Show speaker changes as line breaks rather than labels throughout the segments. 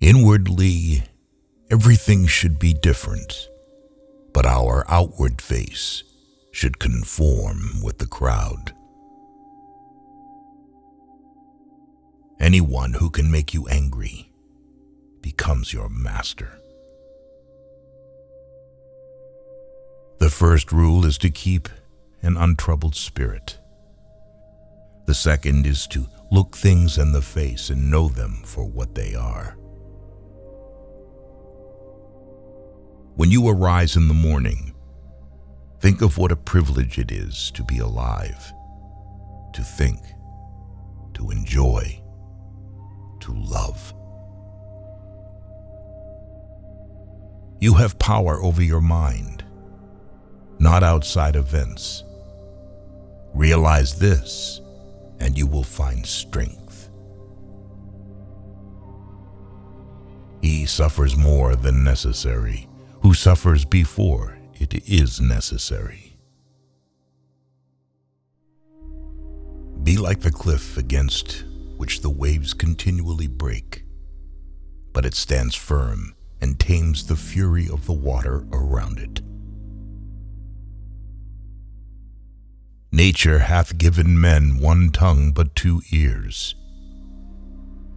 Inwardly, everything should be different, but our outward face should conform with the crowd. Anyone who can make you angry becomes your master. The first rule is to keep an untroubled spirit. The second is to look things in the face and know them for what they are. When you arise in the morning, think of what a privilege it is to be alive, to think, to enjoy, to love. You have power over your mind, not outside events. Realize this, and you will find strength. He suffers more than necessary, who suffers before it is necessary. Be like the cliff against which the waves continually break, but it stands firm and tames the fury of the water around it. Nature hath given men one tongue but 2 ears,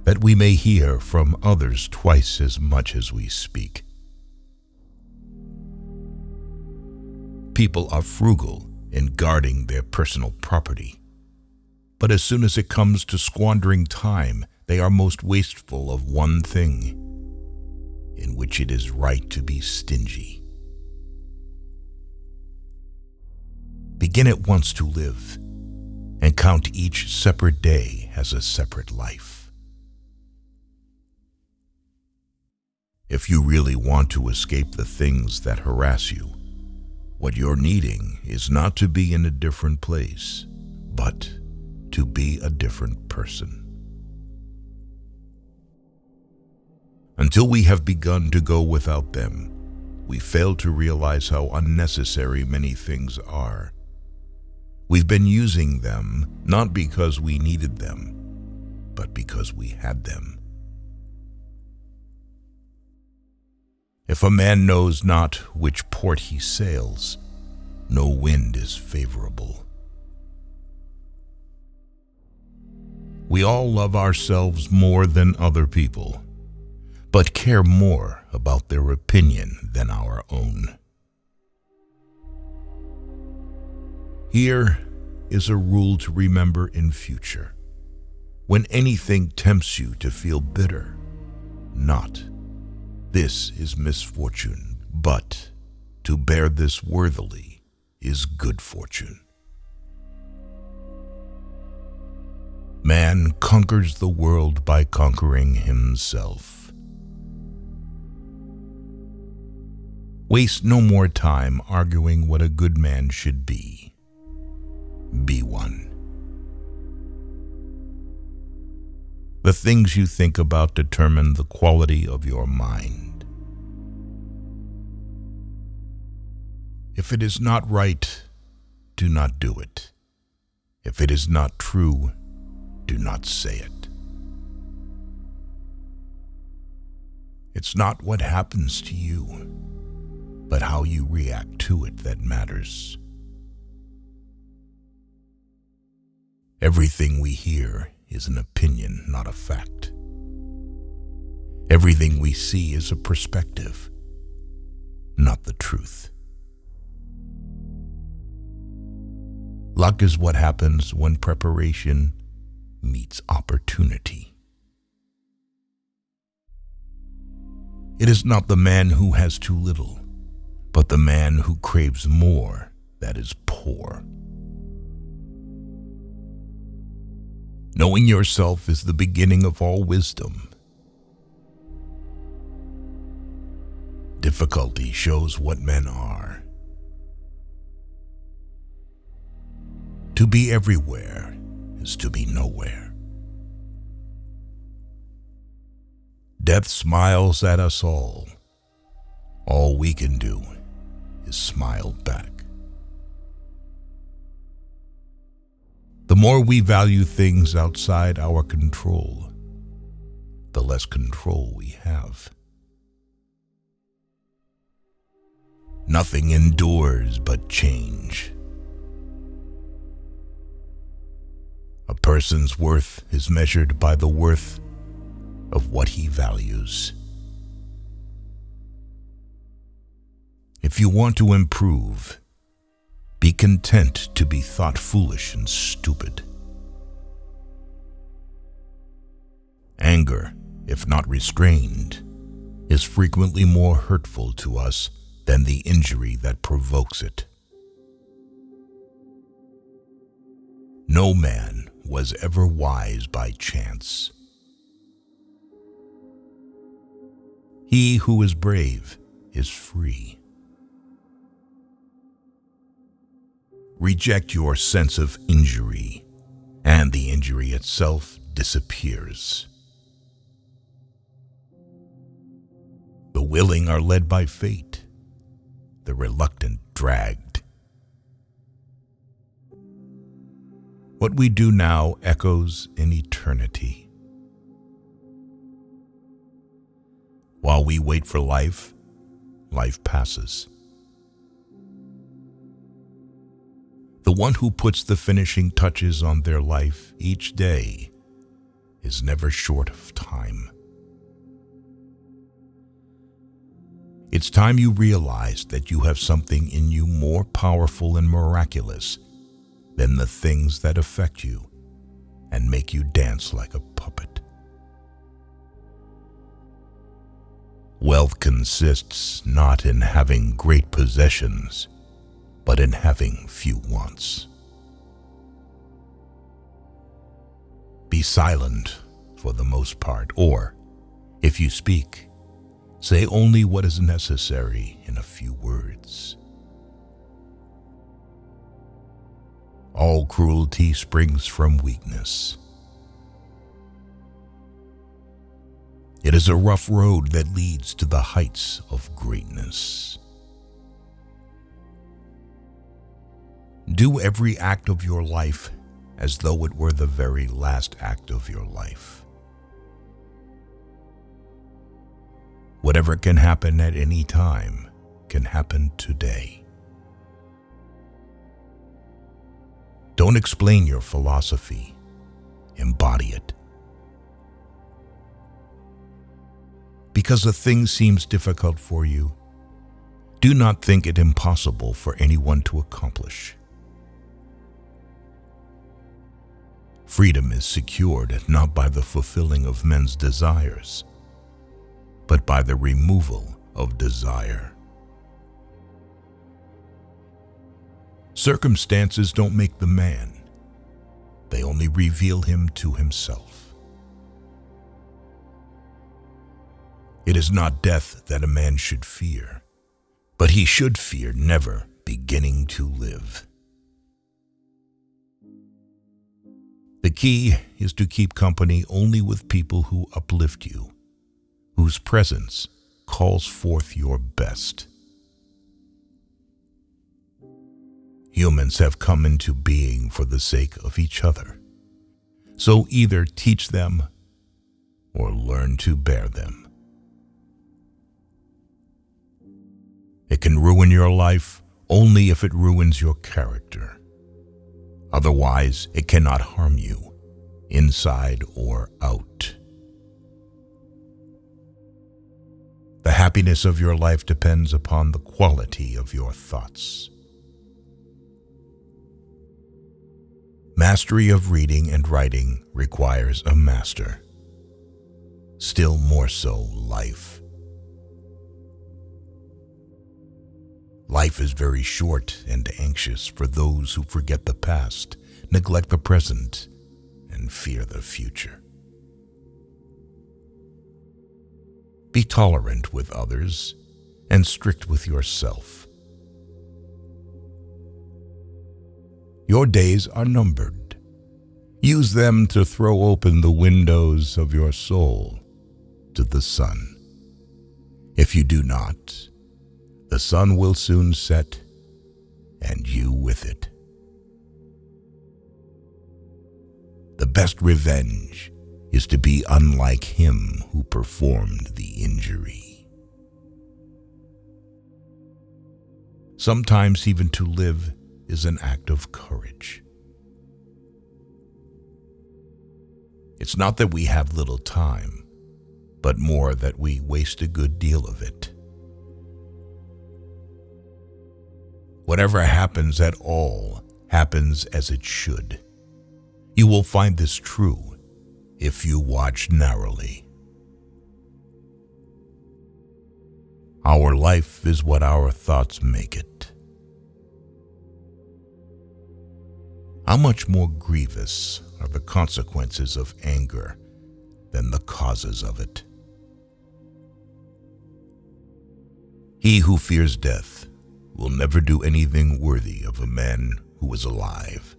that we may hear from others twice as much as we speak. People are frugal in guarding their personal property, but as soon as it comes to squandering time, they are most wasteful of one thing, in which it is right to be stingy. Begin at once to live, and count each separate day as a separate life. If you really want to escape the things that harass you, what you're needing is not to be in a different place, but to be a different person. Until we have begun to go without them, we fail to realize how unnecessary many things are. We've been using them not because we needed them, but because we had them. If a man knows not which port he sails, no wind is favorable. We all love ourselves more than other people, but care more about their opinion than our own. Here is a rule to remember in future. When anything tempts you to feel bitter, not, "This is misfortune," but, "To bear this worthily is good fortune." Man conquers the world by conquering himself. Waste no more time arguing what a good man should be. Be one. The things you think about determine the quality of your mind. If it is not right, do not do it. If it is not true, do not say it. It's not what happens to you, but how you react to it that matters. Everything we hear is an opinion, not a fact. Everything we see is a perspective, not the truth. Luck is what happens when preparation meets opportunity. It is not the man who has too little, but the man who craves more that is poor. Knowing yourself is the beginning of all wisdom. Difficulty shows what men are. To be everywhere is to be nowhere. Death smiles at us all. All we can do is smile back. The more we value things outside our control, the less control we have. Nothing endures but change. A person's worth is measured by the worth of what he values. If you want to improve, be content to be thought foolish and stupid. Anger, if not restrained, is frequently more hurtful to us than the injury that provokes it. No man was ever wise by chance. He who is brave is free. Reject your sense of injury, and the injury itself disappears. The willing are led by fate, the reluctant dragged. What we do now echoes in eternity. While we wait for life, life passes. The one who puts the finishing touches on their life each day is never short of time. It's time you realize that you have something in you more powerful and miraculous than the things that affect you and make you dance like a puppet. Wealth consists not in having great possessions, but in having few wants. Be silent for the most part, or, if you speak, say only what is necessary in a few words. All cruelty springs from weakness. It is a rough road that leads to the heights of greatness. Do every act of your life as though it were the very last act of your life. Whatever can happen at any time can happen today. Don't explain your philosophy, embody it. Because a thing seems difficult for you, do not think it impossible for anyone to accomplish. Freedom is secured not by the fulfilling of men's desires, but by the removal of desire. Circumstances don't make the man. They only reveal him to himself. It is not death that a man should fear, but he should fear never beginning to live. The key is to keep company only with people who uplift you, whose presence calls forth your best. Humans have come into being for the sake of each other, so either teach them or learn to bear them. It can ruin your life only if it ruins your character. Otherwise, it cannot harm you, inside or out. The happiness of your life depends upon the quality of your thoughts. Mastery of reading and writing requires a master. Still more so, life. Life is very short and anxious for those who forget the past, neglect the present, and fear the future. Be tolerant with others and strict with yourself. Your days are numbered. Use them to throw open the windows of your soul to the sun. If you do not, the sun will soon set, and you with it. The best revenge is to be unlike him who performed the injury. Sometimes even to live is an act of courage. It's not that we have little time, but more that we waste a good deal of it. Whatever happens at all happens as it should. You will find this true if you watch narrowly. Our life is what our thoughts make it. How much more grievous are the consequences of anger than the causes of it? He who fears death will never do anything worthy of a man who is alive.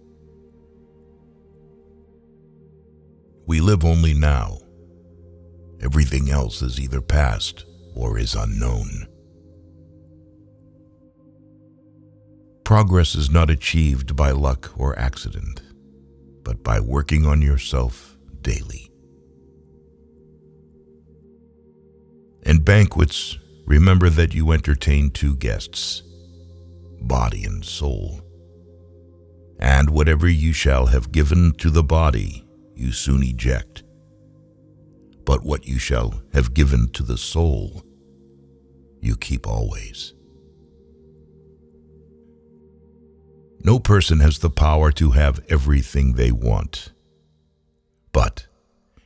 We live only now. Everything else is either past or is unknown. Progress is not achieved by luck or accident, but by working on yourself daily. In banquets, remember that you entertain two guests, body and soul. And whatever you shall have given to the body, you soon eject. But what you shall have given to the soul, you keep always. No person has the power to have everything they want, but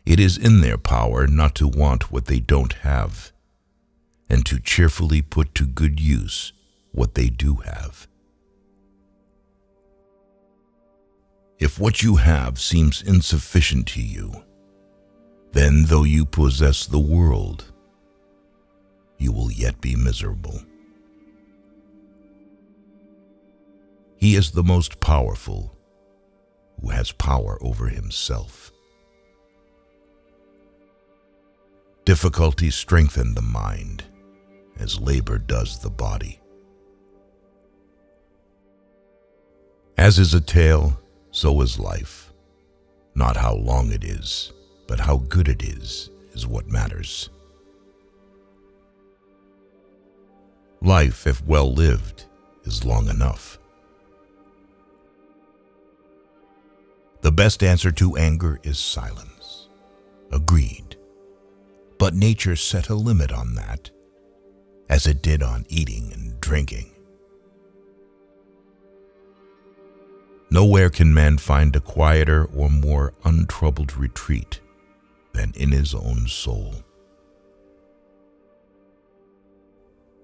it is in their power not to want what they don't have, and to cheerfully put to good use what they do have. If what you have seems insufficient to you, then though you possess the world, you will yet be miserable. He is the most powerful who has power over himself. Difficulties strengthen the mind, as labor does the body. As is a tale, so is life. Not how long it is, but how good it is what matters. Life, if well lived, is long enough. The best answer to anger is silence. Agreed. But nature set a limit on that, as it did on eating and drinking. Nowhere can man find a quieter or more untroubled retreat than in his own soul.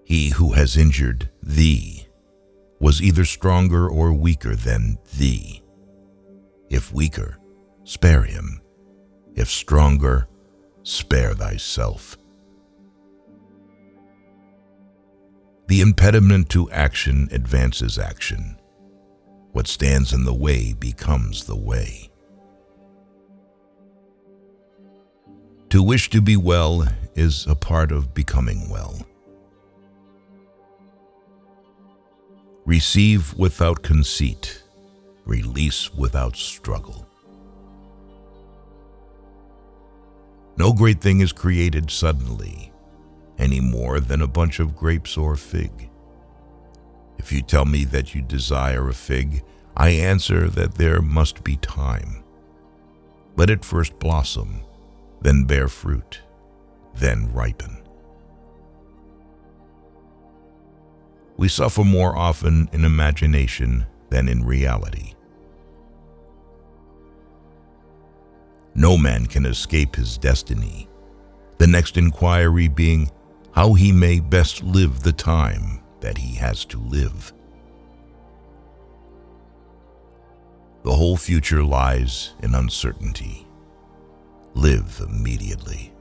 He who has injured thee was either stronger or weaker than thee. If weaker, spare him. If stronger, spare thyself. The impediment to action advances action. What stands in the way becomes the way. To wish to be well is a part of becoming well. Receive without conceit. Release without struggle. No great thing is created suddenly, any more than a bunch of grapes or fig. If you tell me that you desire a fig, I answer that there must be time. Let it first blossom, then bear fruit, then ripen. We suffer more often in imagination than in reality. No man can escape his destiny, the next inquiry being how he may best live the time that he has to live. The whole future lies in uncertainty. Live immediately.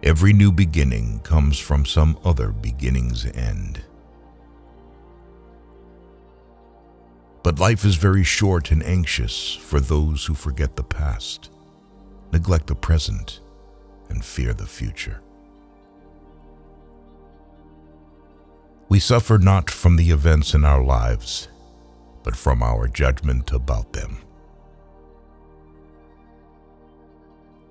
Every new beginning comes from some other beginning's end. But life is very short and anxious for those who forget the past, neglect the present, and fear the future. We suffer not from the events in our lives, but from our judgment about them.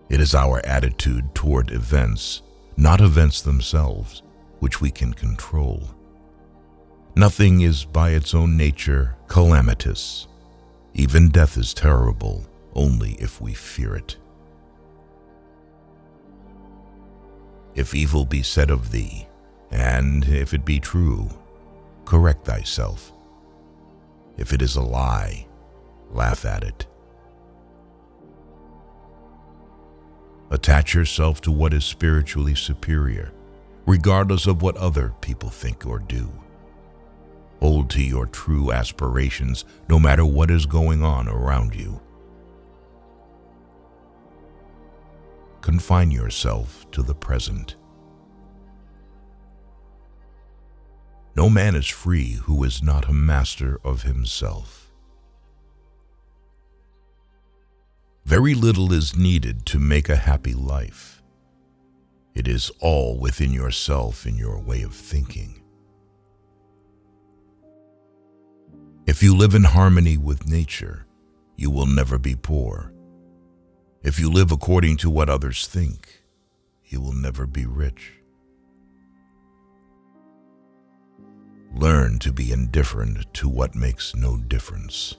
It is our attitude toward events, not events themselves, which we can control. Nothing is by its own nature calamitous. Even death is terrible only if we fear it. If evil be said of thee, and if it be true, correct thyself. If it is a lie, laugh at it. Attach yourself to what is spiritually superior, regardless of what other people think or do. Hold to your true aspirations no matter what is going on around you. Confine yourself to the present. No man is free who is not a master of himself. Very little is needed to make a happy life. It is all within yourself in your way of thinking. If you live in harmony with nature, you will never be poor. If you live according to what others think, you will never be rich. Learn to be indifferent to what makes no difference.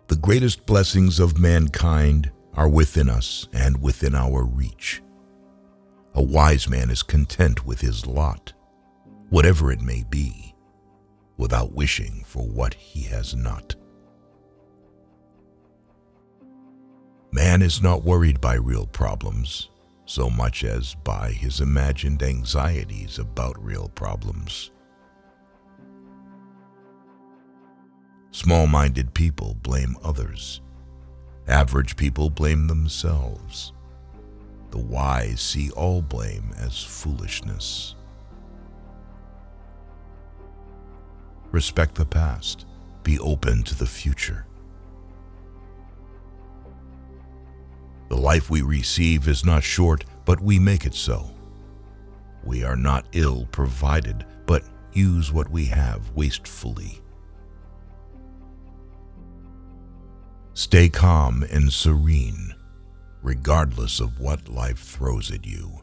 The greatest blessings of mankind are within us and within our reach. A wise man is content with his lot, whatever it may be, without wishing for what he has not. Man is not worried by real problems so much as by his imagined anxieties about real problems. Small-minded people blame others. Average people blame themselves. The wise see all blame as foolishness. Respect the past. Be open to the future. The life we receive is not short, but we make it so. We are not ill provided, but use what we have wastefully. Stay calm and serene, regardless of what life throws at you.